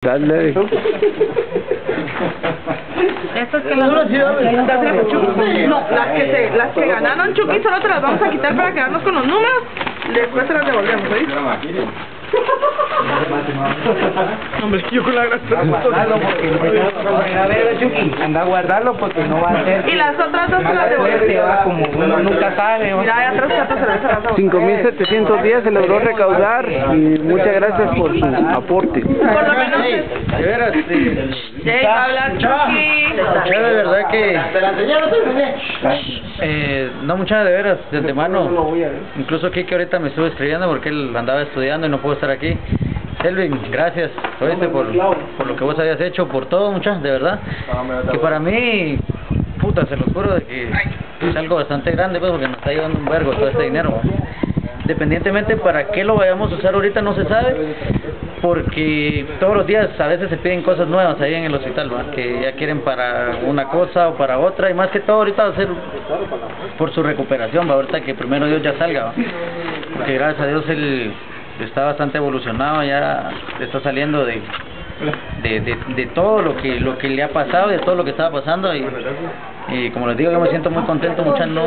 Dale. Estas que no, las que ganaron Chucky solo te las vamos a quitar para quedarnos con los números. Después te las devolvemos, ¿oíste? Hombre, yo con la grasa. Anda a guardarlo porque no va a ser. Y las otras dos te las devolvemos. Como uno nunca sabe. Mira, hay otras 4 cervezas. 5,710 se logró recaudar y muchas gracias por su aporte. Por lo menos. De veras, Jay, va a hablar Chucky. mucha de verdad que no, mucha de veras, de antemano. Incluso Kike ahorita me estuvo escribiendo porque él andaba estudiando y no pudo estar aquí. Elvin, gracias, oíste, por lo que vos habías hecho, por todo, muchachos, de verdad. Que para mí, puta, se lo juro de que es algo bastante grande, pues, porque nos está llevando un vergo todo este dinero. Independientemente para qué lo vayamos a usar ahorita no se sabe, porque todos los días a veces se piden cosas nuevas ahí en el hospital, ¿va? Que ya quieren para una cosa o para otra, y más que todo ahorita va a ser por su recuperación, ¿va? Ahorita que primero Dios ya salga, ¿va? Porque gracias a Dios él está bastante evolucionado, ya está saliendo de todo lo que le ha pasado, de todo lo que estaba pasando, y como les digo, yo me siento muy contento, muchas, no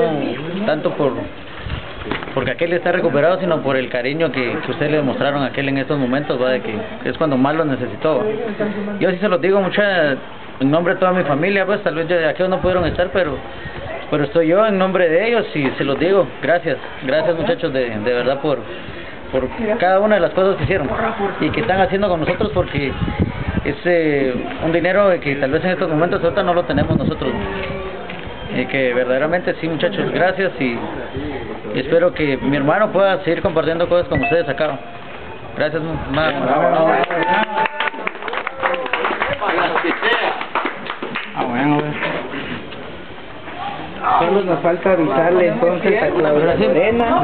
tanto porque aquel está recuperado, sino por el cariño que ustedes le demostraron a aquel en estos momentos, ¿va? De que es cuando más lo necesitó, ¿va? Yo sí se los digo, mucha, en nombre de toda mi familia, pues tal vez aquellos no pudieron estar, pero estoy yo en nombre de ellos y se los digo, gracias muchachos, de verdad por cada una de las cosas que hicieron y que están haciendo con nosotros, porque es un dinero que tal vez en estos momentos ahorita no lo tenemos nosotros, y que verdaderamente sí, muchachos, gracias, y espero que mi hermano pueda seguir compartiendo cosas con ustedes acá. Gracias, Bueno, solo nos falta avisarle entonces a Claudia Lorena.